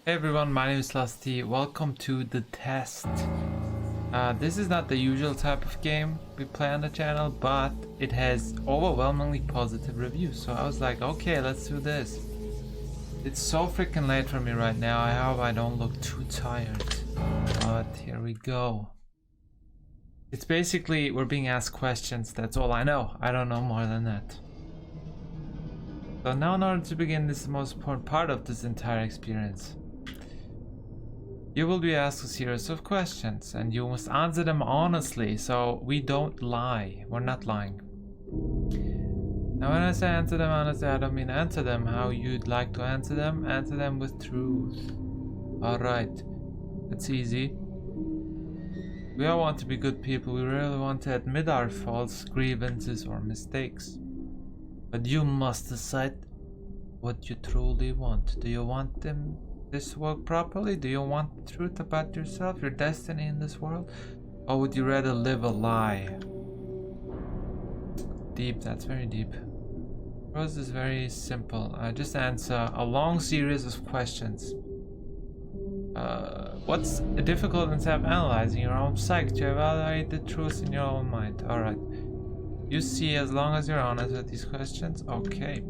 Hey everyone, my name is Lusty. Welcome to the test. This is not the usual type of game we play on the channel, but it has overwhelmingly positive reviews. So I was like, okay, let's do this. It's so freaking late for me right now. I hope I don't look too tired. But here we go. It's basically we're being asked questions. That's all I know. I don't know more than that. So now in order to begin, this is the most important part of this entire experience. You will be asked a series of questions and you must answer them honestly, so we don't lie. We're not lying. Now when I say answer them honestly, I don't mean answer them how you'd like to answer them. Answer them with truth. Alright, that's easy. We all want to be good people. We really want to admit our faults, grievances or mistakes. But you must decide what you truly want. Do you want this to work properly? Do you want the truth about yourself, your destiny in this world? Or would you rather live a lie? Deep, that's very deep. The process is very simple. Just answer a long series of questions. What's difficult in self-analyzing your own psyche to evaluate the truth in your own mind? Alright. You see, as long as you're honest with these questions, okay.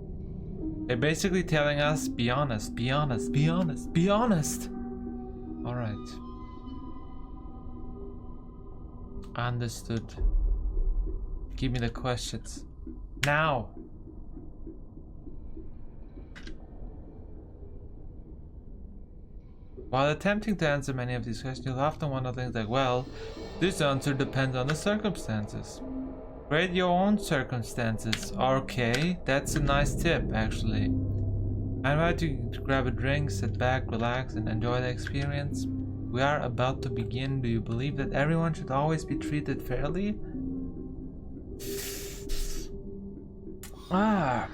They're basically telling us, be honest, be honest, be honest, be honest. Alright. Understood. Give me the questions. Now. While attempting to answer many of these questions, you'll often wonder things like, well, this answer depends on the circumstances. Rate your own circumstances. Okay, that's a nice tip, actually. I invite you to grab a drink, sit back, relax, and enjoy the experience. We are about to begin. Do you believe that everyone should always be treated fairly? I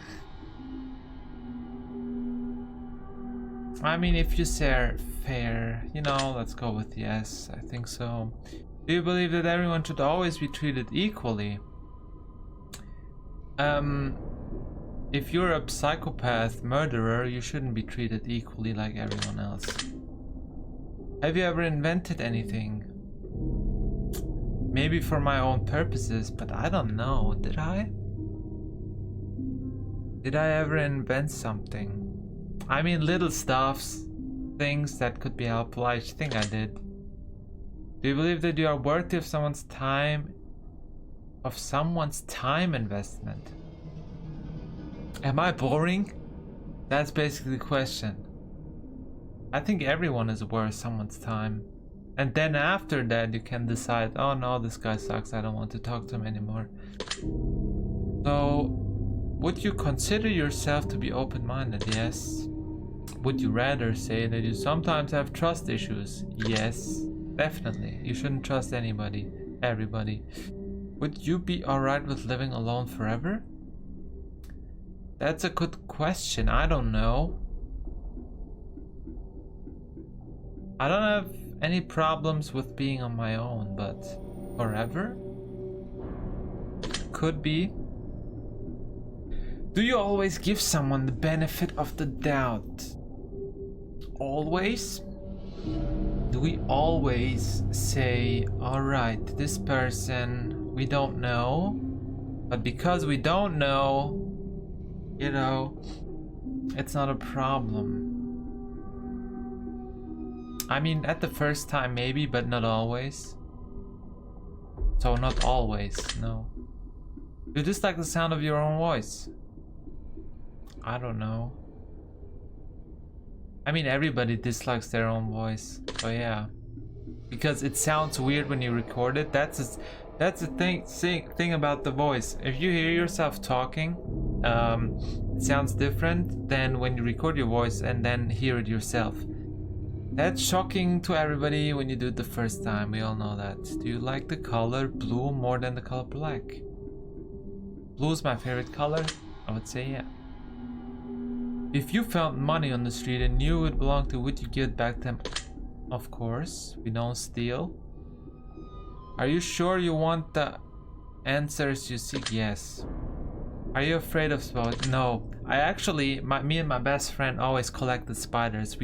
mean, if you say fair, you know, let's go with yes. I think so. Do you believe that everyone should always be treated equally? If you're a psychopath murderer, you shouldn't be treated equally like everyone else. Have you ever invented anything? Maybe for my own purposes, but I don't know. Did I? Did I ever invent something? I mean, little stuffs, things that could be helpful. I think I did. Do you believe that you are worthy of someone's time investment? Am I boring? That's basically the question. I think everyone is worth someone's time. And then after that you can decide, oh no, this guy sucks, I don't want to talk to him anymore. So, would you consider yourself to be open-minded? Yes. Would you rather say that you sometimes have trust issues? Yes, definitely. You shouldn't trust anybody, everybody. Would you be alright with living alone forever? That's a good question. I don't know. I don't have any problems with being on my own, but forever? Could be. Do you always give someone the benefit of the doubt? Always? Do we always say, alright, this person we don't know, but because we don't know, you know, it's not a problem. I mean, at the first time maybe, but not always. So not always, no. You dislike the sound of your own voice? I don't know. I mean, everybody dislikes their own voice, so yeah. Because it sounds weird when you record it. That's the thing about the voice. If you hear yourself talking, it sounds different than when you record your voice and then hear it yourself. That's shocking to everybody when you do it the first time. We all know that. Do you like the color blue more than the color black? Blue is my favorite color. I would say yeah. If you found money on the street and knew it belonged to, would you give it back to them? Of course, we don't steal. Are you sure you want the answers you seek? Yes. Are you afraid of spiders? No. I actually, me and my best friend always collected spiders.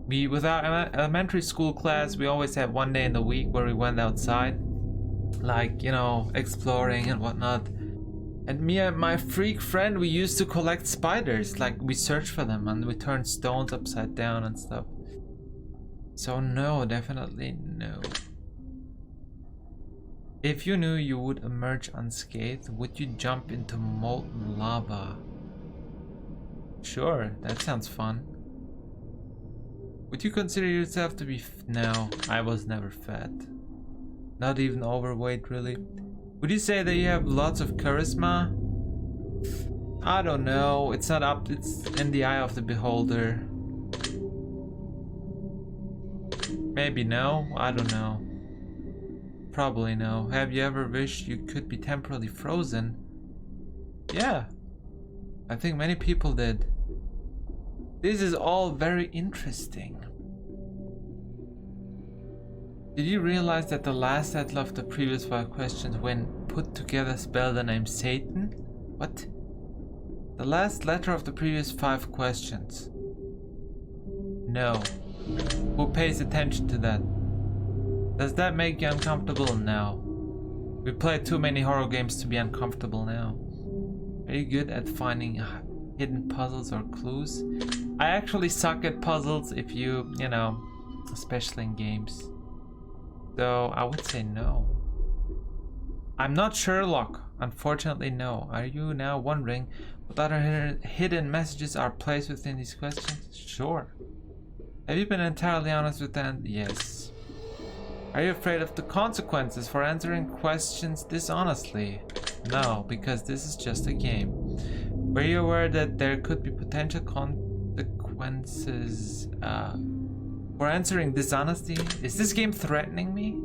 With our elementary school class, we always had one day in the week where we went outside, like, you know, exploring and whatnot. And me and my freak friend, we used to collect spiders. Like, we searched for them and we turned stones upside down and stuff. So no, definitely no. If you knew you would emerge unscathed, would you jump into molten lava? Sure, that sounds fun. Would you consider yourself to be no, I was never fat. Not even overweight, really. Would you say that you have lots of charisma? I don't know. It's not up. It's in the eye of the beholder. Maybe no. I don't know. Probably no. Have you ever wished you could be temporarily frozen? Yeah. I think many people did. This is all very interesting. Did you realize that the last letter of the previous 5 questions, when put together, spell the name Satan? What? The last letter of the previous 5 questions. No. Who pays attention to that? Does that make you uncomfortable? No. We play too many horror games to be uncomfortable now. Are you good at finding hidden puzzles or clues? I actually suck at puzzles, if you know, especially in games. So I would say no. I'm not Sherlock. Unfortunately, no. Are you now wondering what other hidden messages are placed within these questions? Sure. Have you been entirely honest with them? Yes. Are you afraid of the consequences for answering questions dishonestly? No, because this is just a game. Were you aware that there could be potential consequences for answering dishonesty? Is this game threatening me?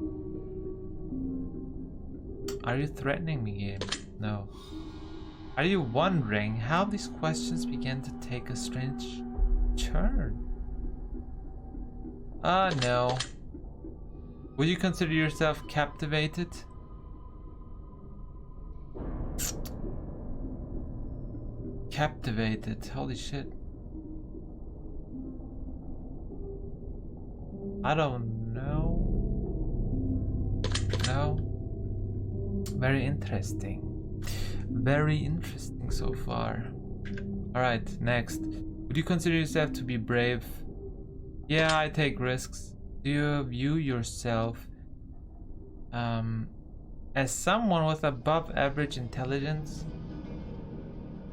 Are you threatening me, game? No. Are you wondering how these questions began to take a strange turn? No. Would you consider yourself captivated? Captivated, holy shit. I don't know. No. Very interesting. Very interesting so far. Alright, next. Would you consider yourself to be brave? Yeah, I take risks. Do you view yourself as someone with above average intelligence?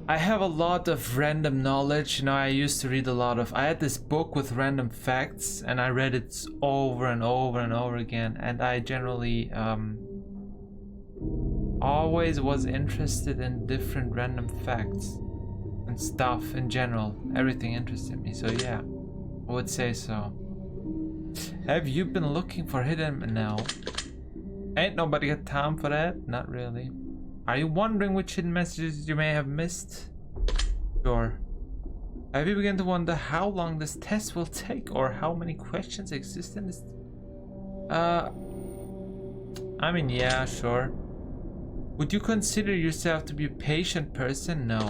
I have a lot of random knowledge. You know, I used to read a lot of... I had this book with random facts and I read it over and over and over again. And I generally always was interested in different random facts and stuff in general. Everything interested me. So yeah, I would say so. Have you been looking for hidden... No. Ain't nobody got time for that. Not really. Are you wondering which hidden messages you may have missed? Sure. Have you begun to wonder how long this test will take or how many questions exist in this? I mean, yeah, sure. Would you consider yourself to be a patient person? No.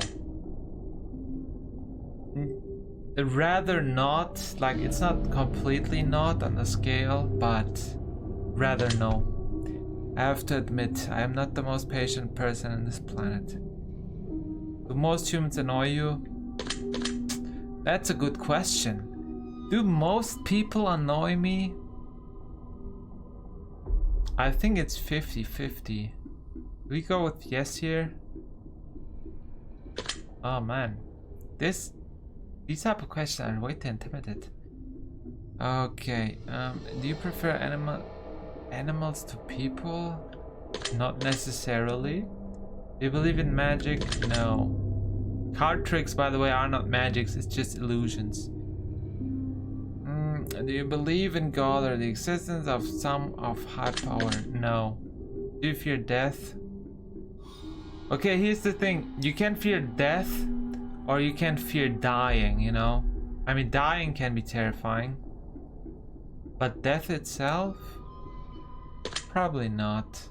Rather not. Like, it's not completely not on the scale, but rather no. I have to admit, I am not the most patient person on this planet. Do most humans annoy you? That's a good question. Do most people annoy me? I think it's 50-50. We go with yes here. Oh man. These type of questions are way too intimidated. Okay, do you prefer animals to people? Not necessarily. Do you believe in magic? No. Card tricks, by the way, are not magics, it's just illusions. Do you believe in God or the existence of some of high power? No. Do you fear death? Okay, here's the thing. You can fear death or you can fear dying, you know? I mean, dying can be terrifying. But death itself? Probably not.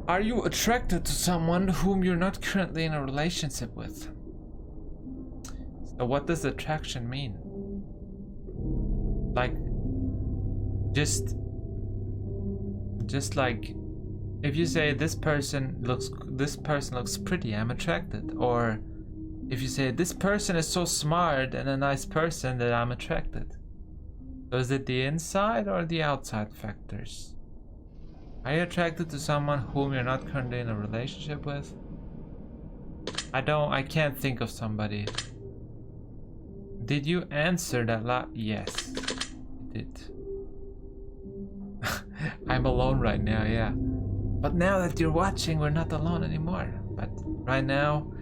Are you attracted to someone whom you're not currently in a relationship with? So what does attraction mean? Like, just like, if you say this person looks pretty, I'm attracted. Or if you say this person is so smart and a nice person that I'm attracted. So is it the inside or the outside factors? Are you attracted to someone whom you're not currently in a relationship with? I can't think of somebody. Did you answer that Yes, I did. I'm alone right now, yeah. But now that you're watching, we're not alone anymore. But right now,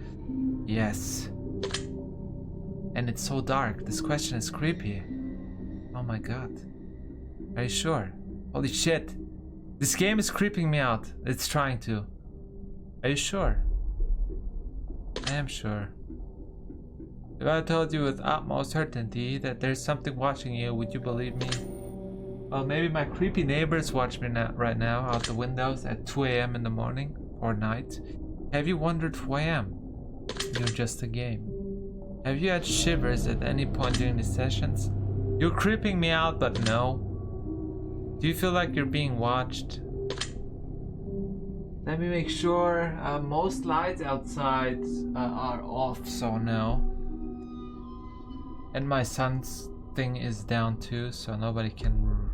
yes. And it's so dark. This question is creepy. Oh my god. Are you sure? Holy shit. This game is creeping me out. It's trying to. Are you sure? I am sure. If I told you with utmost certainty that there's something watching you, would you believe me? Well, maybe my creepy neighbors watch me right now out the windows at 2 a.m. in the morning or night. Have you wondered who I am? You're just a game. Have you had shivers at any point during the sessions? You're creeping me out, but no. Do you feel like you're being watched? Let me make sure. Most lights outside are off, so no. And my son's thing is down too, so nobody can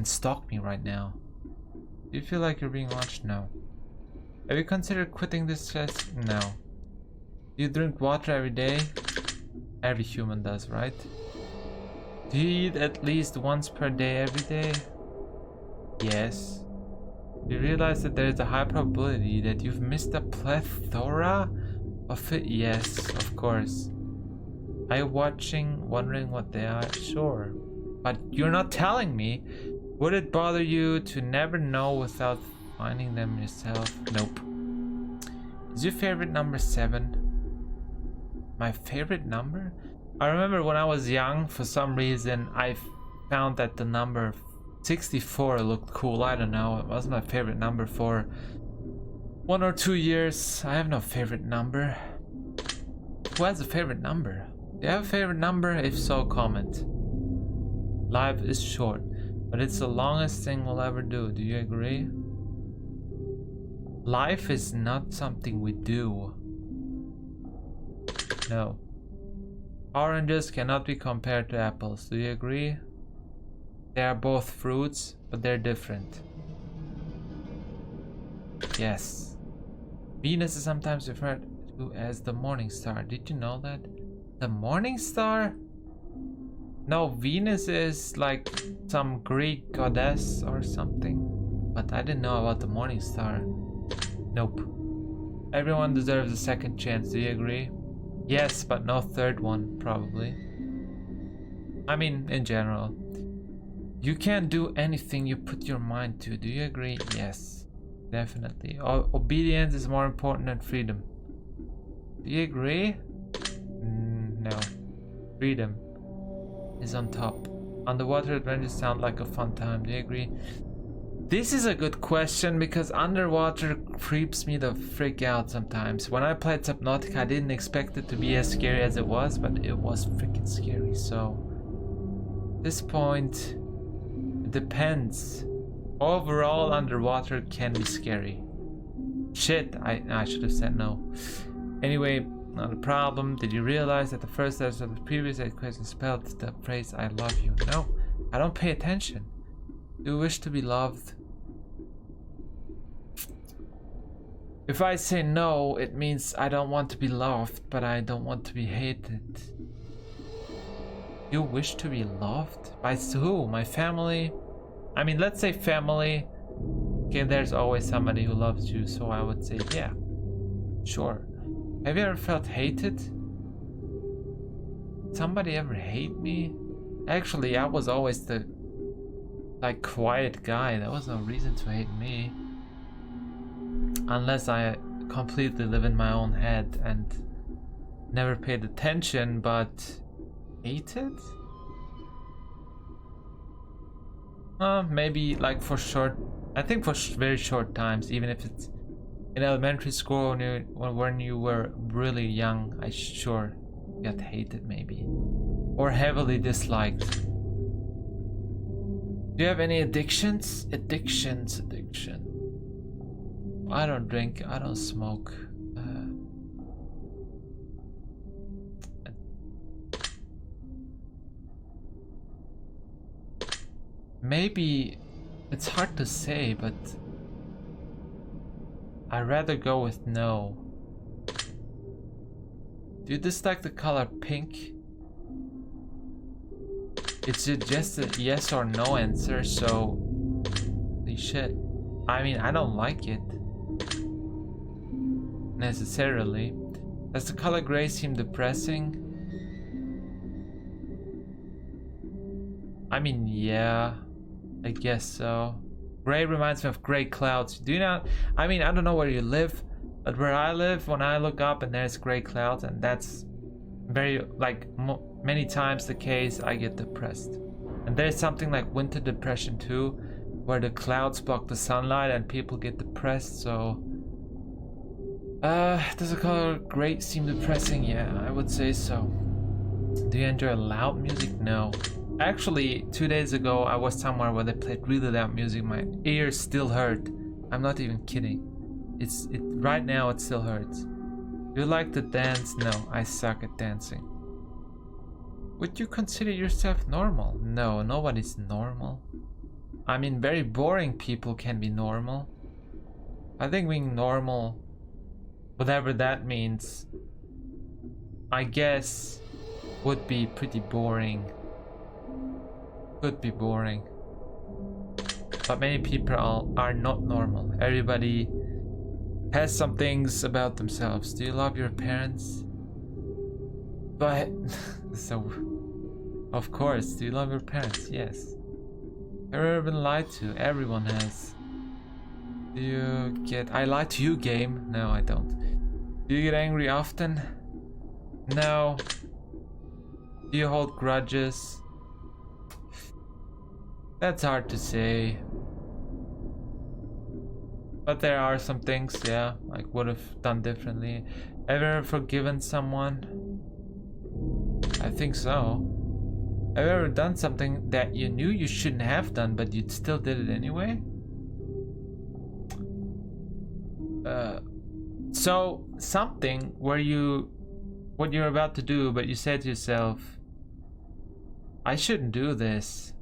stalk me right now. Do you feel like you're being watched? No. Have you considered quitting this test? No. Do you drink water every day? Every human does, right? Do you eat at least once per day every day? Yes. Do you realize that there is a high probability that you've missed a plethora of it? Yes, of course. Are you watching, wondering what they are? Sure. But you're not telling me. Would it bother you to never know without finding them yourself? Nope. Is your favorite number 7? My favorite number? I remember when I was young, for some reason, I found that the number 64 looked cool. I don't know. It was my favorite number for 1 or 2 years. I have no favorite number. Who has a favorite number? Do you have a favorite number? If so, comment. Life is short, but it's the longest thing we'll ever do. Do you agree? Life is not something we do. No. Oranges cannot be compared to apples. Do you agree? They are both fruits, but they're different. Yes. Venus is sometimes referred to as the morning star. Did you know that? The morning star? No, Venus is like some Greek goddess or something. But I didn't know about the morning star. Nope. Everyone deserves a second chance, do you agree? Yes, but no third one, probably. I mean, in general. You can't do anything you put your mind to, do you agree? Yes, definitely. Obedience is more important than freedom. Do you agree? No. Freedom is on top. Underwater adventures sound like a fun time. Do you agree? This is a good question because underwater creeps me the freak out sometimes. When I played Subnautica, I didn't expect it to be as scary as it was, but it was freaking scary. So at this point, it depends. Overall, underwater can be scary. Shit, I should have said no. Anyway, not a problem. Did you realize that the first letters of the previous 8 questions spelled the phrase I love you? No, I don't pay attention. Do you wish to be loved? If I say no, it means I don't want to be loved, but I don't want to be hated. You wish to be loved? By who? My family? I mean, let's say family. Okay, there's always somebody who loves you, so I would say yeah. Sure. Have you ever felt hated? Somebody ever hate me? Actually, I was always the quiet guy. There was no reason to hate me. Unless I completely live in my own head and never paid attention, but hated? Maybe like for short, I think for very short times, even if it's in elementary school when you were really young, sure. Got hated maybe. Or heavily disliked. Do you have any addictions? Addiction. I don't drink, I don't smoke. Maybe it's hard to say, but I'd rather go with no. Do you dislike the color pink? It's just a yes or no answer, so holy shit. I mean, I don't like it necessarily. Does the color gray seem depressing? I mean, yeah, I guess so. Gray reminds me of gray clouds. Do you not? I mean, I don't know where you live, but where I live, when I look up and there's gray clouds, and that's very, like, many times the case, I get depressed. And there's something like winter depression too, where the clouds block the sunlight and people get depressed. So does the color gray seem depressing? Yeah, I would say so. Do you enjoy loud music? No. Actually, 2 days ago I was somewhere where they played really loud music. My ears still hurt. I'm not even kidding. Right now it still hurts. Do you like to dance? No, I suck at dancing. Would you consider yourself normal? No, nobody's normal. I mean, very boring people can be normal. I think being normal, whatever that means, I guess would be pretty boring. Could be boring. But many people are not normal. Everybody has some things about themselves. Do you love your parents? But so of course, do you love your parents? Yes. Have you ever been lied to? Everyone has. Do you get... I lied to you, game. No, I don't. Do you get angry often? No. Do you hold grudges? That's hard to say. But there are some things, yeah, like would have done differently. Have you ever forgiven someone? I think so. Have you ever done something that you knew you shouldn't have done, but you still did it anyway? So something where what you're about to do, but you said to yourself, I shouldn't do this.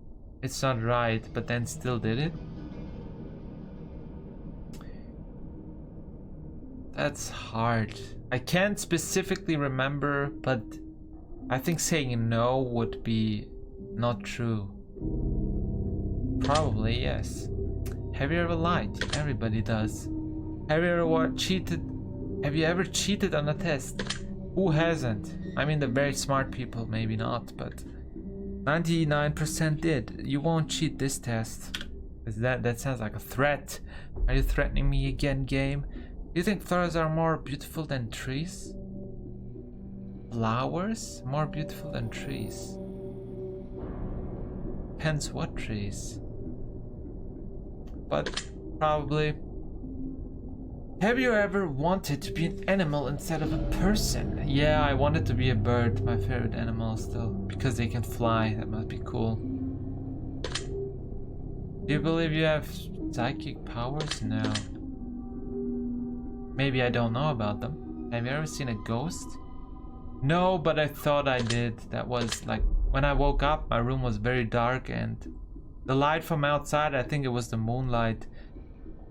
It's not right, but then still did it? That's hard. I can't specifically remember, but I think saying no would be not true. Probably, yes. Have you ever lied? Everybody does. Have you ever cheated? Have you ever cheated on a test? Who hasn't? I mean, the very smart people, maybe not, but 99% did. You won't cheat this test. That sounds like a threat. Are you threatening me again, game? Do you think flowers are more beautiful than trees? Flowers? More beautiful than trees? Depends what trees. But probably. Have you ever wanted to be an animal instead of a person? Yeah, I wanted to be a bird, my favorite animal still, because they can fly. That must be cool. Do you believe you have psychic powers? No. Maybe I don't know about them. Have you ever seen a ghost? No, but I thought I did. That was like when I woke up, my room was very dark and the light from outside, I think it was the moonlight,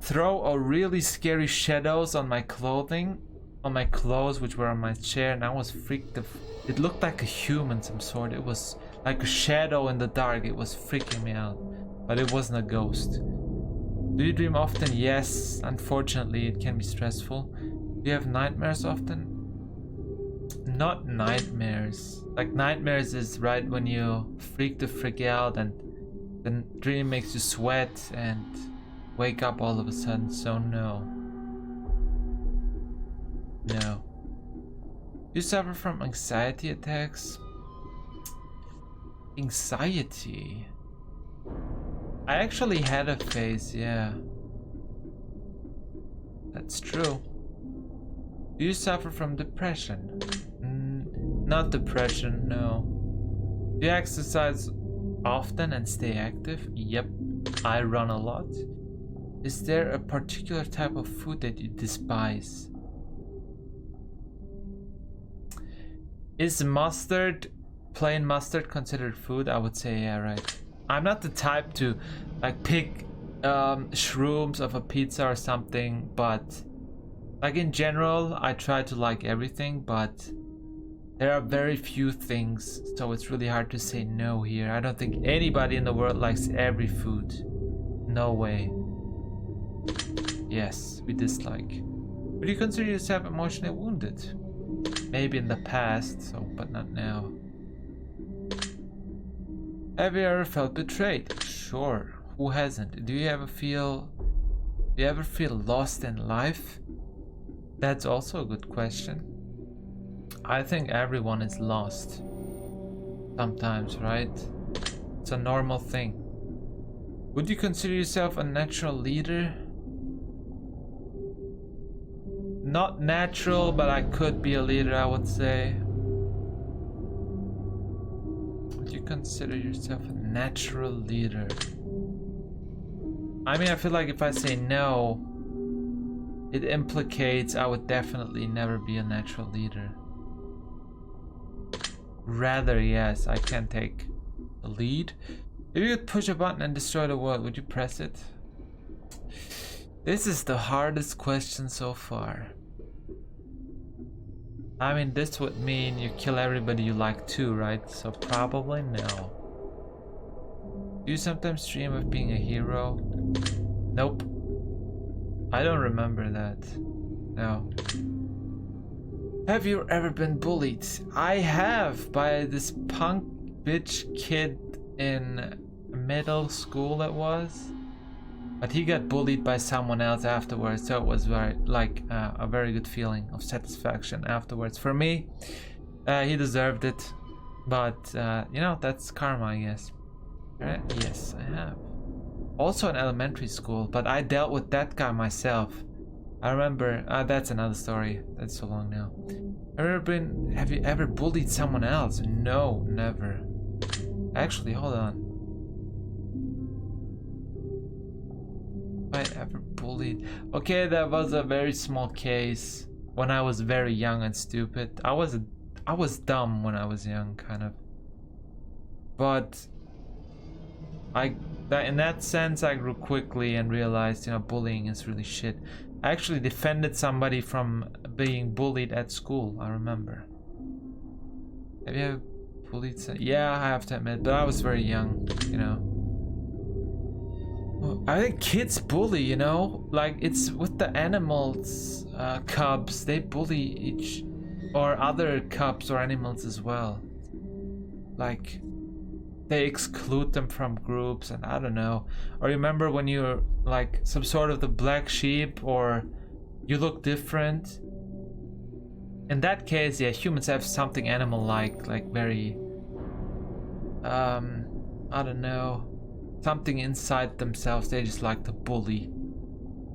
throw a really scary shadows on my clothing, on my clothes which were on my chair, and I was freaked. It looked like a human some sort. It was like a shadow in the dark. It was freaking me out, but it wasn't a ghost. Do you dream often? Yes. Unfortunately, it can be stressful. Do you have nightmares often? Not nightmares. Like nightmares is right when you freak the frick out and the dream makes you sweat and wake up all of a sudden. So no. No. You suffer from anxiety attacks? Anxiety? I actually had a phase, yeah. That's true. Do you suffer from depression? Not depression, no. Do you exercise often and stay active? Yep, I run a lot. Is there a particular type of food that you despise? Is mustard, plain mustard, considered food? I would say yeah, right. I'm not the type to like pick shrooms of a pizza or something, but like in general I try to like everything, but there are very few things, so it's really hard to say no here. I don't think anybody in the world likes every food. No way. Yes, we dislike. Would you consider yourself emotionally wounded? Maybe in the past, so but not now. Have you ever felt betrayed? Sure. Who hasn't? Do you ever feel lost in life? That's also a good question. I think everyone is lost sometimes, right? It's a normal thing. Would you consider yourself a natural leader? Not natural, but I could be a leader, I would say. Would you consider yourself a natural leader? I mean, I feel like if I say no, it implicates I would definitely never be a natural leader. Rather, yes, I can take the lead. If you could push a button and destroy the world, would you press it? This is the hardest question so far. I mean, this would mean you kill everybody you like too, right? So probably no. Do you sometimes dream of being a hero? Nope. I don't remember that. No. Have you ever been bullied? I have, by this punk bitch kid in middle school it was. But he got bullied by someone else afterwards, so it was very, like, a very good feeling of satisfaction afterwards. For me, he deserved it. But, you know, that's karma, I guess. Right? Yes, I have. Also in elementary school, but I dealt with that guy myself. I remember, that's another story. That's so long now. Have you ever bullied someone else? No, never. Actually, hold on. I ever bullied? Okay, that was a very small case when I was very young and stupid. I was dumb when I was young, kind of. But in that sense, I grew quickly and realized, you know, bullying is really shit. I actually defended somebody from being bullied at school, I remember. Have you ever bullied someone? Yeah, I have to admit, but I was very young, you know. I think kids bully, you know? Like, it's with the animals, cubs, they bully each, or other cubs or animals as well. Like, they exclude them from groups, and I don't know. Or remember when you're like some sort of the black sheep, or you look different. In that case, yeah, humans have something animal-like, like very, I don't know, something inside themselves they just like to bully,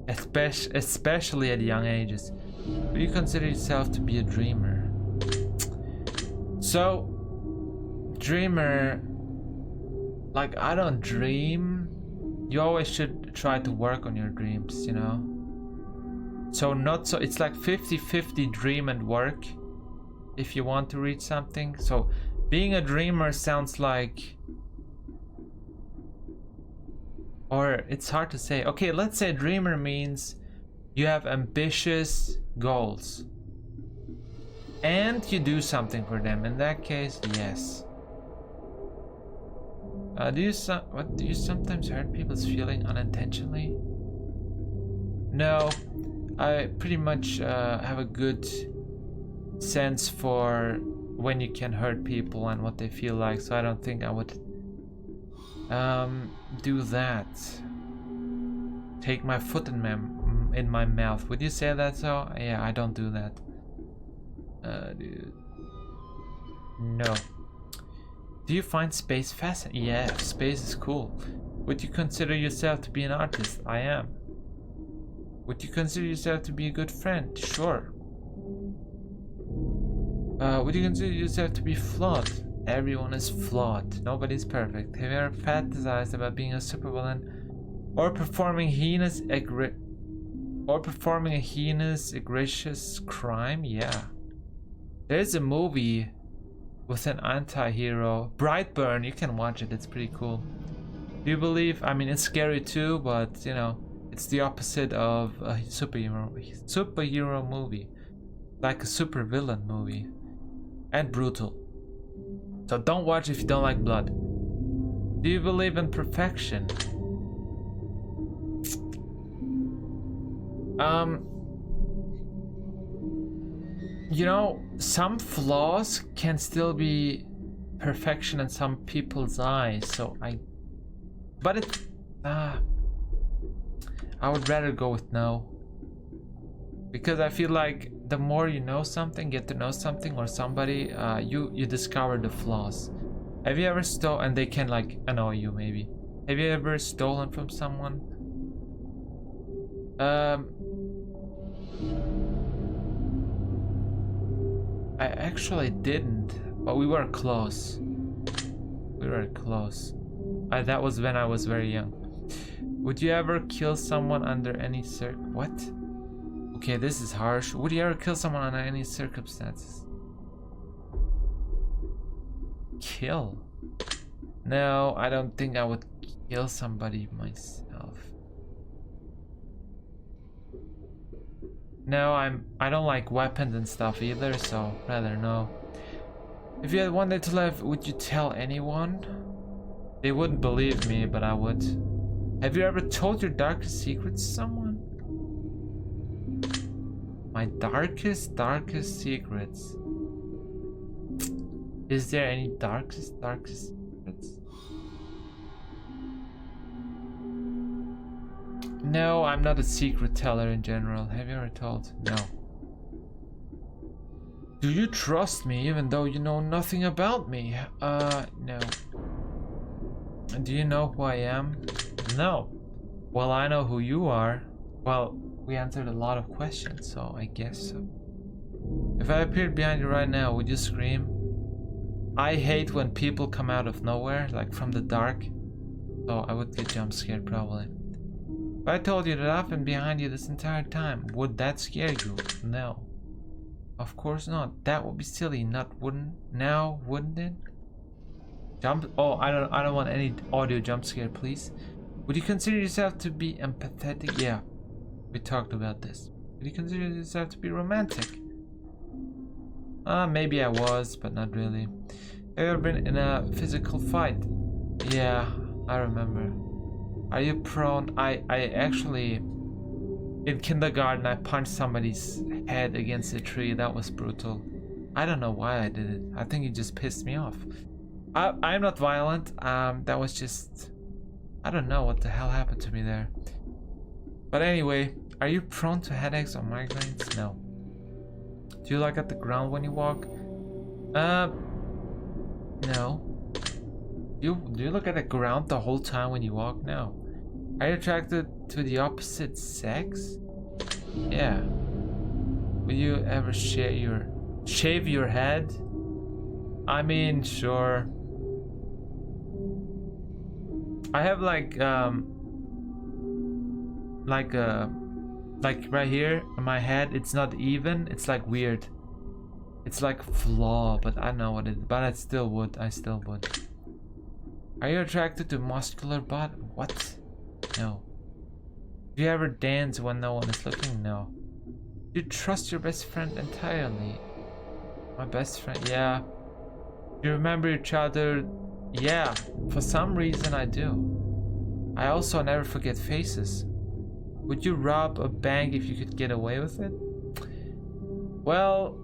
especially at young ages. Do you consider yourself to be a dreamer? So, dreamer, like, I don't dream. You always should try to work on your dreams, you know? So it's like 50-50 dream and work if you want to reach something. So being a dreamer sounds like, or it's hard to say. Okay, let's say dreamer means you have ambitious goals and you do something for them. In that case, yes. Do you sometimes hurt people's feeling unintentionally? No, I pretty much have a good sense for when you can hurt people and what they feel like, so I don't think I would do that. Take my foot in my mouth. Would you say that so? Yeah, I don't do that. Dude. No. Do you find space fascinating? Yeah, space is cool. Would you consider yourself to be an artist? I am. Would you consider yourself to be a good friend? Sure. Would you consider yourself to be flawed? Everyone is flawed. Nobody's perfect. Have you ever fantasized about being a supervillain or performing a heinous, egregious crime? Yeah. There's a movie with an anti-hero, Brightburn. You can watch it. It's pretty cool. Do you believe? I mean, it's scary too, but you know, it's the opposite of a superhero movie, like a supervillain movie, and brutal. So don't watch if you don't like blood. Do you believe in perfection? You know, some flaws can still be perfection in some people's eyes, so but I would rather go with no. Because I feel like the more you know something, get to know something or somebody, you discover the flaws. Have you ever stolen, and they can like annoy you maybe. Have you ever stolen from someone? I actually didn't, but we were close. We were close. That was when I was very young. Would you ever kill someone under any what? Okay, this is harsh. Would you ever kill someone under any circumstances? Kill? No, I don't think I would kill somebody myself. No, I don't like weapons and stuff either, so rather no. If you had one day to live, would you tell anyone? They wouldn't believe me, but I would. Have you ever told your darkest secrets to someone? My darkest secrets. Is there any darkest secrets? No, I'm not a secret teller in general. Have you ever told? No. Do you trust me even though you know nothing about me? No. Do you know who I am? No. Well, I know who you are. Well, we answered a lot of questions, so I guess so. If I appeared behind you right now, would you scream? I hate when people come out of nowhere, like from the dark. So I would get jump scared probably. If I told you that I've been behind you this entire time, would that scare you? No. Of course not. That would be silly, wouldn't it? Oh, I don't want any audio jump scare, please. Would you consider yourself to be empathetic? Yeah, we talked about this. Would you consider yourself to be romantic? Maybe I was, but not really. Have you ever been in a physical fight? Yeah, I remember. Are you prone? I actually, in kindergarten, I punched somebody's head against a tree. That was brutal. I don't know why I did it. I think it just pissed me off. I'm not violent. That was just, I don't know what the hell happened to me there. But anyway, are you prone to headaches or migraines? No. Do you look at the ground when you walk? No. Do you look at the ground the whole time when you walk? No. Are you attracted to the opposite sex? Yeah. Will you ever shave your head? I mean, sure. I have like right here on my head, it's not even, it's like weird. It's like a flaw, but I don't know what it is, but I still would. Are you attracted to muscular butt? What? No. Do you ever dance when no one is looking? No. Do you trust your best friend entirely? My best friend? Yeah. Do you remember your childhood? Yeah. For some reason I do. I also never forget faces. Would you rob a bank if you could get away with it? Well,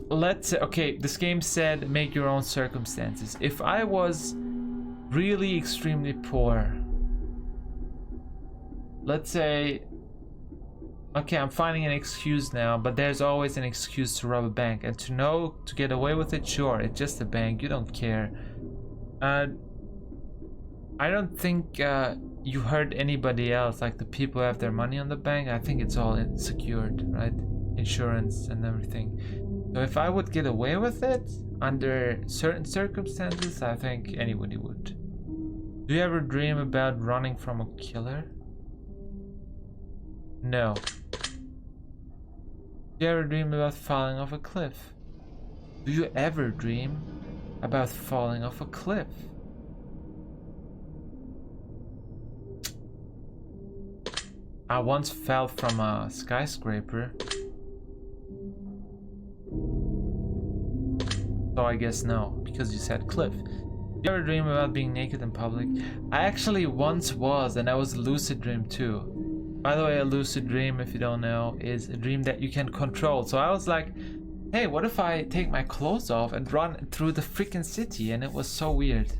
let's say, okay, this game said make your own circumstances. If I was really extremely poor, let's say, okay, I'm finding an excuse now, but there's always an excuse to rob a bank, and to get away with it, sure, it's just a bank, you don't care. I don't think you hurt anybody else, like the people who have their money on the bank. I think it's all secured, right? insurance and everything. So if I would get away with it under certain circumstances, I think anybody would. Do you ever dream about running from a killer? No. Do you ever dream about falling off a cliff? Do you ever dream about falling off a cliff? I once fell from a skyscraper. So I guess no, because you said cliff. Do you ever dream about being naked in public? I actually once was, and that was a lucid dream too. By the way, a lucid dream, if you don't know, is a dream that you can control. So I was like, hey, what if I take my clothes off and run through the freaking city? And it was so weird.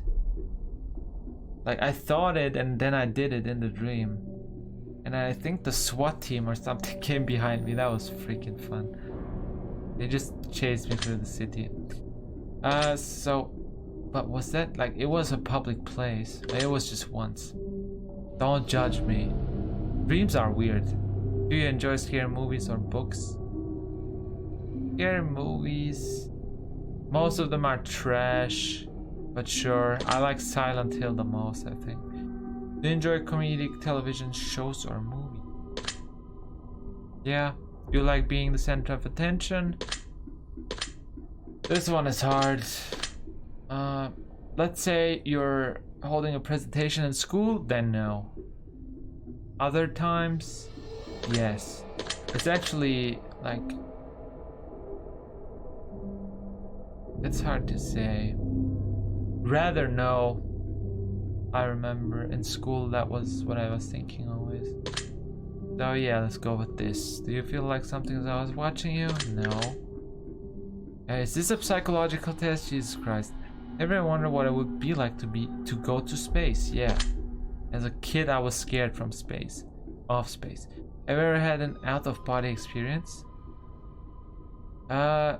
Like, I thought it and then I did it in the dream. And I think the SWAT team or something came behind me. That was freaking fun. They just chased me through the city. But was that, like, it was a public place. It was just once. Don't judge me. Dreams are weird. Do you enjoy scary movies or books? Scary movies. Most of them are trash. But sure, I like Silent Hill the most, I think. Do you enjoy comedic television shows or movies? Yeah. You like being the center of attention? This one is hard. Let's say you're holding a presentation in school, then no. Other times, yes. It's actually like, it's hard to say. Rather no. I remember in school that was what I was thinking always. So yeah, let's go with this. Do you feel like something's always watching you? No. Is this a psychological test? Jesus Christ. Ever wonder what it would be like to go to space? Yeah. As a kid, I was scared from space. Of space. Have you ever had an out-of-body experience? I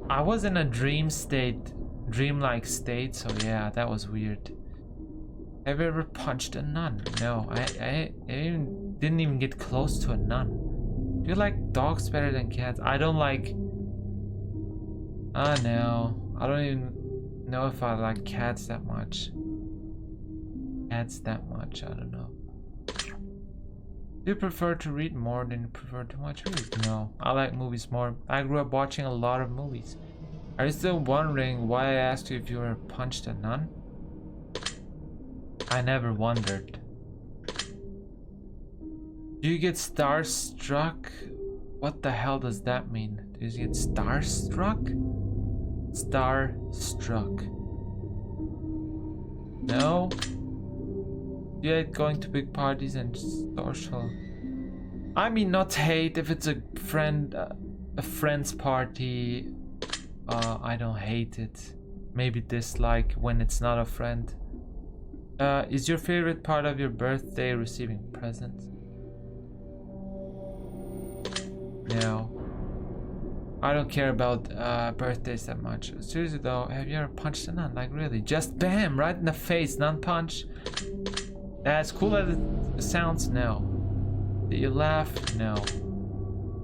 was in a dreamlike state, so yeah, that was weird. Have you ever punched a nun? No, I didn't even get close to a nun. Do you like dogs better than cats? I don't like... no. I don't even know if I like cats that much. I don't know. Do you prefer to read more than you prefer to watch movies? No, I like movies more. I grew up watching a lot of movies. Are you still wondering why I asked you if you ever punched a nun? I never wondered. Do you get starstruck? What the hell does that mean? Do you get starstruck? Starstruck. No? You hate going to big parties and social. I mean, not hate if it's a friend's party. I don't hate it. Maybe dislike when it's not a friend. Is your favorite part of your birthday receiving presents? No. I don't care about birthdays that much. Seriously though, have you ever punched a nun? Like really? Just bam! Right in the face, nun punch? As cool as it sounds, no. Did you laugh? No.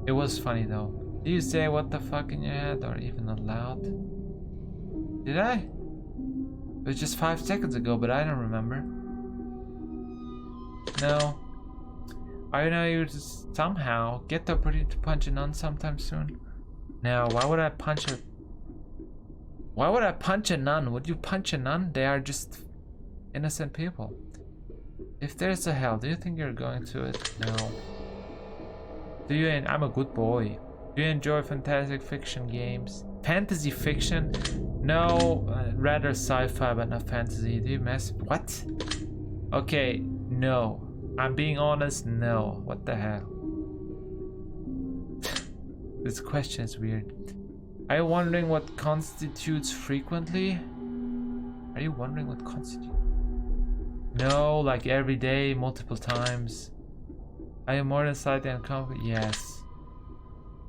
It was funny though. Did you say what the fuck in your head or even aloud? Did I? It was just 5 seconds ago, but I don't remember. No. I know you just somehow get the opportunity to punch a nun sometime soon. No, why would I punch a... Why would I punch a nun? Would you punch a nun? They are just innocent people. If there's a hell, do you think you're going to it? No. Do you... I'm a good boy. Do you enjoy fantastic fiction games? Fantasy fiction? No, rather sci-fi but not fantasy. Do you mess... What? Okay, no. I'm being honest, no. What the hell? This question is weird. Are you wondering what constitutes frequently? Are you wondering what constitutes? No, like every day, multiple times. Are you more than slightly uncomfortable? Yes.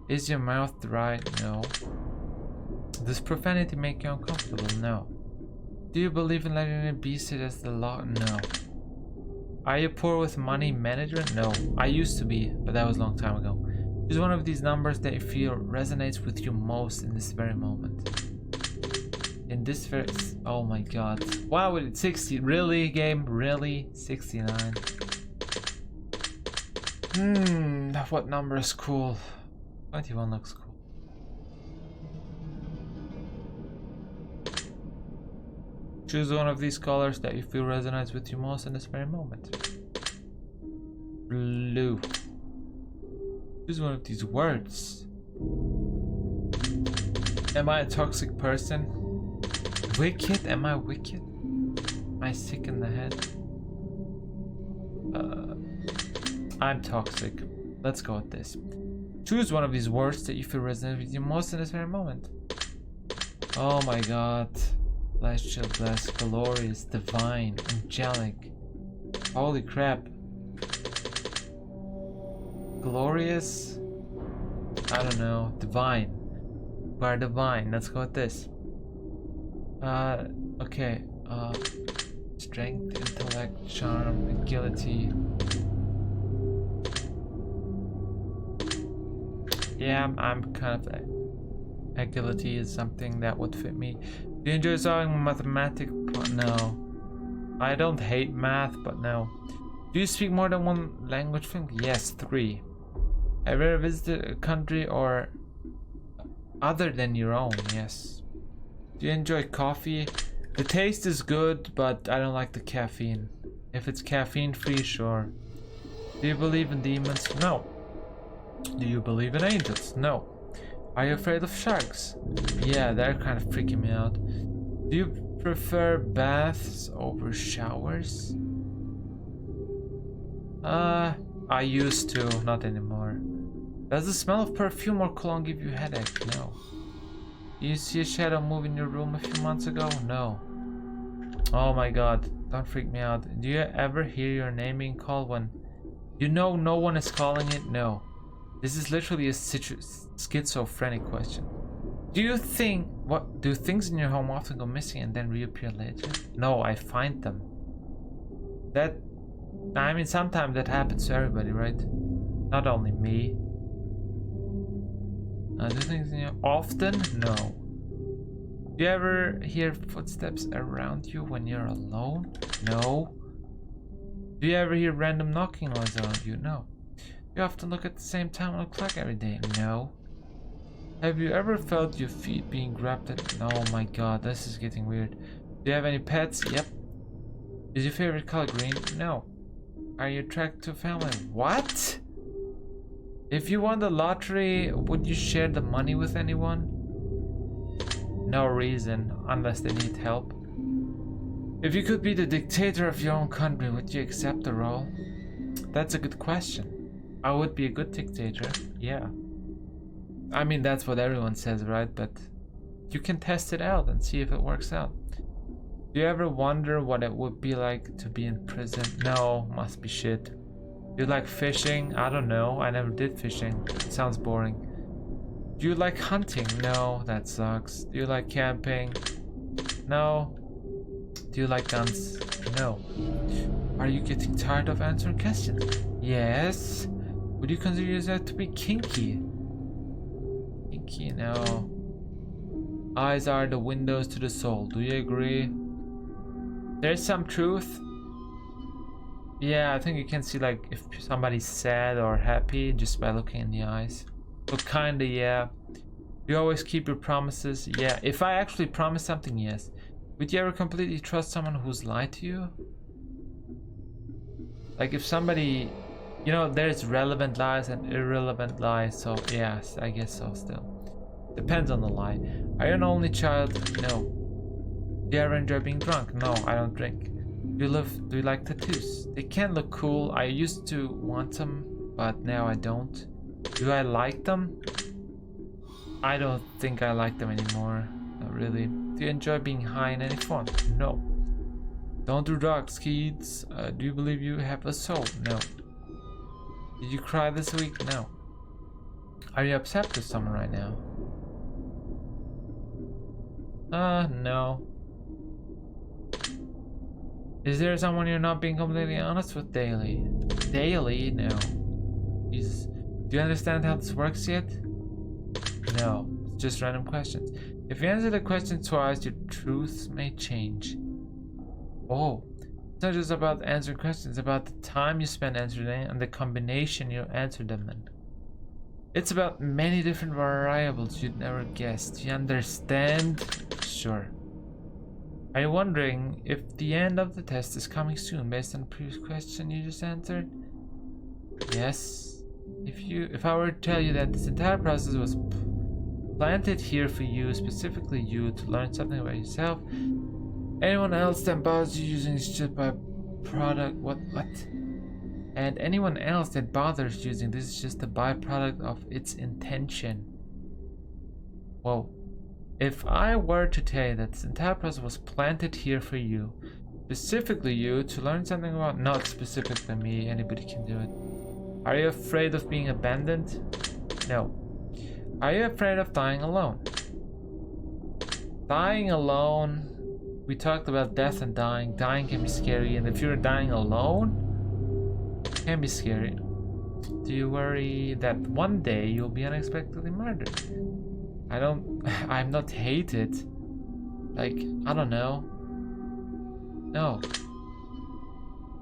Is your mouth dry? No. Does profanity make you uncomfortable? No. Do you believe in letting it be said as the law? No. Are you poor with money management? No. I used to be, but that was a long time ago. Choose one of these numbers that you feel resonates with you most in this very moment. In this very... Oh my god. Wow, it's 60. Really, game? Really? 69. What number is cool? 21 looks cool. Choose one of these colors that you feel resonates with you most in this very moment. Blue. Choose one of these words. Am I a toxic person? Wicked? Am I wicked? Am I sick in the head? I'm toxic. Let's go with this. Choose one of these words that you feel resonate with you most in this very moment. Oh my god. Celestial, blessed, glorious, divine, angelic. Holy crap. Glorious? I don't know. Divine. We're divine. Let's go with this. Okay. Strength, intellect, charm, agility. Yeah, I'm kind of... Agility is something that would fit me. Do you enjoy solving mathematics? No. I don't hate math, but no. Do you speak more than one language? Yes, 3. Have you ever visited a country or other than your own? Yes. Do you enjoy coffee? The taste is good, but I don't like the caffeine. If it's caffeine free, sure. Do you believe in demons? No. Do you believe in angels? No. Are you afraid of sharks? Yeah, they're kind of freaking me out. Do you prefer baths over showers? I used to, not anymore. Does the smell of perfume or cologne give you a headache? No. Do you see a shadow move in your room a few months ago? No. Oh my god, don't freak me out. Do you ever hear your name being called when you know no one is calling it? No. This is literally a schizophrenic question. Do things in your home often go missing and then reappear later? No, I find them. I mean, sometimes that happens to everybody, right? Not only me. Do things in your often? No. Do you ever hear footsteps around you when you're alone? No. Do you ever hear random knocking noise around you? No. You often look at the same time on the clock every day? No. Have you ever felt your feet being grabbed at... Oh my god, this is getting weird. Do you have any pets? Yep. Is your favorite color green? No. Are you attracted to family? What? If you won the lottery, would you share the money with anyone? No reason, unless they need help. If you could be the dictator of your own country, would you accept the role? That's a good question. I would be a good dictator, yeah. I mean, that's what everyone says, right? But you can test it out and see if it works out. Do you ever wonder what it would be like to be in prison? No, must be shit. Do you like fishing? I don't know, I never did fishing. It sounds boring. Do you like hunting? No, that sucks. Do you like camping? No. Do you like guns? No. Are you getting tired of answering questions? Yes. Would you consider yourself to be kinky? Kinky, no. Eyes are the windows to the soul. Do you agree? There's some truth. Yeah, I think you can see like if somebody's sad or happy just by looking in the eyes. So kinda, yeah. You always keep your promises. Yeah, if I actually promise something, yes. Would you ever completely trust someone who's lied to you? Like if somebody, you know, there's relevant lies and irrelevant lies, so yes, I guess so still. Depends on the lie. Are you an only child? No. Do you ever enjoy being drunk? No, I don't drink. Do you like tattoos? They can look cool. I used to want them, but now I don't. Do I like them? I don't think I like them anymore. Not really. Do you enjoy being high in any form? No. Don't do drugs, kids. Do you believe you have a soul? No. Did you cry this week? No. Are you upset with someone right now? No. Is there someone you're not being completely honest with daily? Daily? No. Do Do you understand how this works yet? No, it's just random questions. If you answer the question twice, your truths may change. Oh, it's not just about answering questions, it's about the time you spend answering them and the combination you answer them in. It's about many different variables you'd never guess. Do you understand? Sure. Are you wondering if the end of the test is coming soon based on the previous question you just answered? Yes. If I were to tell you that this entire process was planted here for you, specifically you, to learn something about yourself, anyone else that bothers you using is just by product. What? And anyone else that bothers using this is just a byproduct of its intention. Whoa. If I were to tell you that this entire process was planted here for you, specifically you, to learn something about, not specifically me, anybody can do it. Are you afraid of being abandoned? No. Are you afraid of dying alone? Dying alone, we talked about death and dying. Dying can be scary, and if you're dying alone, it can be scary. Do you worry that one day you'll be unexpectedly murdered? I'm not hated. Like, I don't know. No.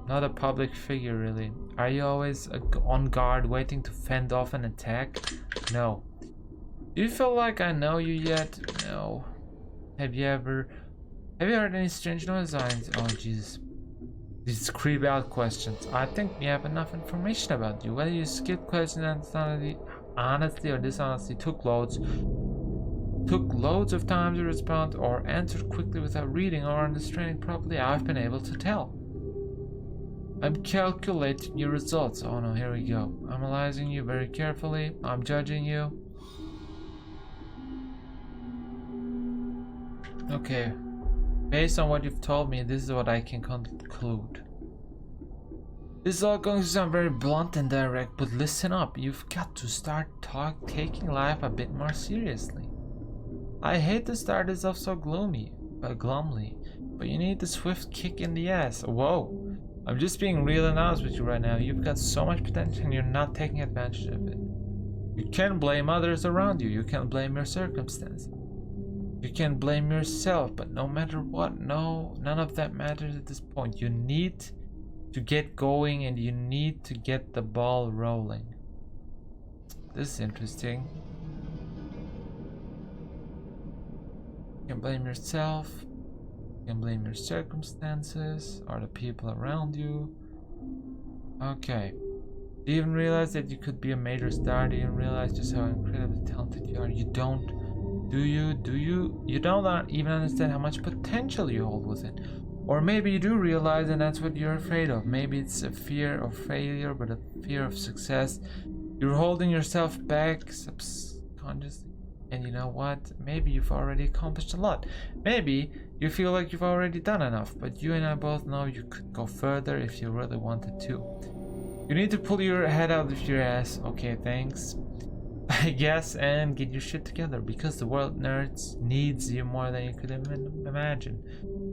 Not a public figure, really. Are you always on guard, waiting to fend off an attack? No. Do you feel like I know you yet? No. Have you heard any strange noise signs? Oh, Jesus. These creep out questions. I think we have enough information about you. Whether you skip questions honestly or dishonestly, took loads of time to respond, or answered quickly without reading or understanding properly, I've been able to tell. I'm calculating your results. Oh no, here we go. I'm analyzing you very carefully. I'm judging you. Okay. Based on what you've told me, this is what I can conclude. This is all going to sound very blunt and direct, but listen up. You've got to start taking life a bit more seriously. I hate to start this off so glumly, but you need the swift kick in the ass. Whoa. I'm just being real and honest with you right now. You've got so much potential and you're not taking advantage of it. You can't blame others around you. You can't blame your circumstances. You can blame yourself, but no matter what, none of that matters at this point. You need to get going and you need to get the ball rolling. This is interesting. You can blame yourself. You can blame your circumstances or the people around you. Okay. Do you even realize that you could be a major star? Do you even realize just how incredibly talented you are? You don't. Do you? You don't even understand how much potential you hold within. Or maybe you do realize and that's what you're afraid of. Maybe it's a fear of failure, but a fear of success. You're holding yourself back subconsciously. And you know what? Maybe you've already accomplished a lot. Maybe you feel like you've already done enough, but you and I both know you could go further if you really wanted to. You need to pull your head out of your ass. Okay, thanks. I guess, and get your shit together, because the world needs you more than you could even imagine.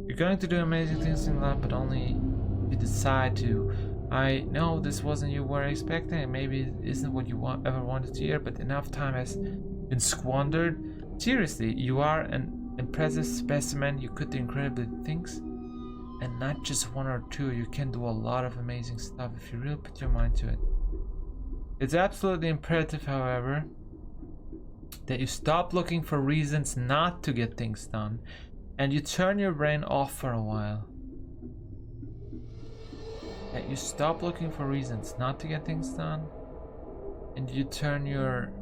You're going to do amazing things in life, but only if you decide to. I know this wasn't you were expecting, and maybe it isn't what you ever wanted to hear, but enough time has been squandered. Seriously, you are an impressive specimen. You could do incredible things, and not just one or two. You can do a lot of amazing stuff if you really put your mind to it. It's absolutely imperative, however, that you stop looking for reasons not to get things done, and you turn your brain off for a while. That you stop looking for reasons not to get things done, and you turn your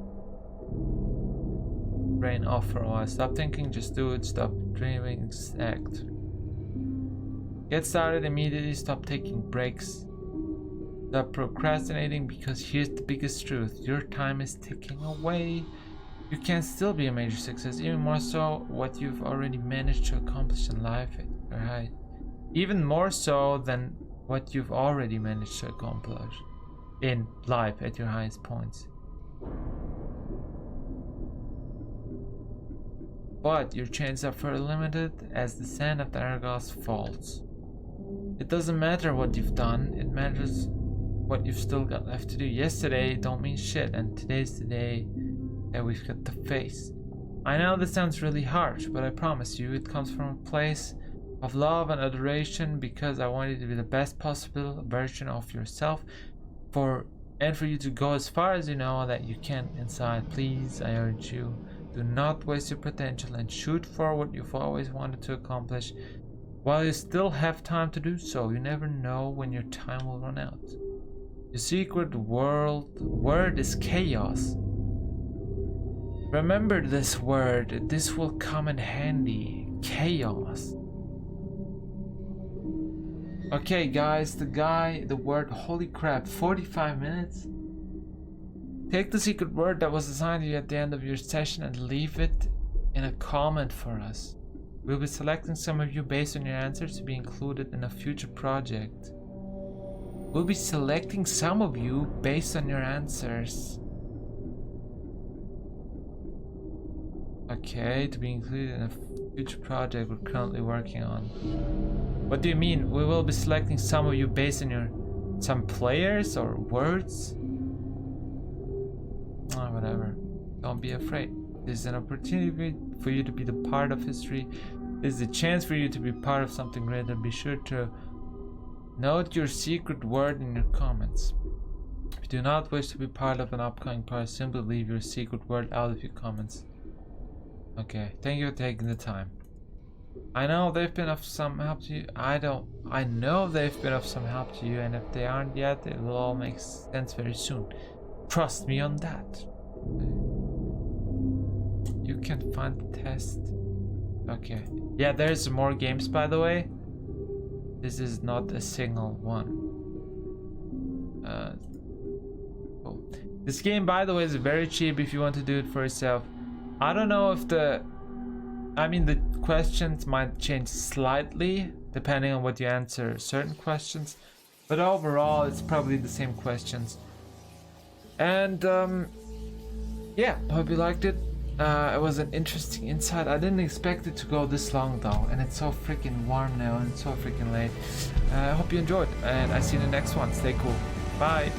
brain off for a while. Stop thinking, just do it. Stop dreaming, just act. Get started immediately. Stop taking breaks. Stop procrastinating, because here's the biggest truth. Your time is ticking away. You can still be a major success, even more so what you've already managed to accomplish in life at your height. Even more so than what you've already managed to accomplish in life at your highest points. But your chances are further limited as the sand of the hourglass falls. It doesn't matter what you've done, it matters what you've still got left to do. Yesterday don't mean shit, and today's the day that we've got to face. I know this sounds really harsh, but I promise you it comes from a place of love and adoration, because I want you to be the best possible version of yourself, and for you to go as far as you know that you can inside. Please, I urge you, do not waste your potential and shoot for what you've always wanted to accomplish while you still have time to do so. You never know when your time will run out. Your secret word is chaos. Remember this word. This will come in handy. Chaos. Okay, guys, the word, holy crap, 45 minutes? Take the secret word that was assigned to you at the end of your session and leave it in a comment for us. We'll be selecting some of you based on your answers to be included in a future project. We'll be selecting some of you based on your answers. Okay, to be included in a future project we're currently working on. What do you mean? We will be selecting some of you based on some players or words? Oh, whatever. Don't be afraid. This is an opportunity for you to be the part of history. This is a chance for you to be part of something greater. Be sure to note your secret word in your comments. If you do not wish to be part of an upcoming part, simply leave your secret word out of your comments. Okay, thank you for taking the time. I know they've been of some help to you. I know they've been of some help to you, and if they aren't yet, it will all make sense very soon. Trust me on that. You can find the test. Okay. Yeah, there's more games, by the way. This is not a single one. Cool. This game, by the way, is very cheap if you want to do it for yourself. I don't know if the questions might change slightly depending on what you answer certain questions, but overall it's probably the same questions. And yeah, hope you liked it. It was an interesting insight. I didn't expect it to go this long though, and it's so freaking warm now and it's so freaking late. I hope you enjoyed, and I see you in the next one. Stay cool. Bye.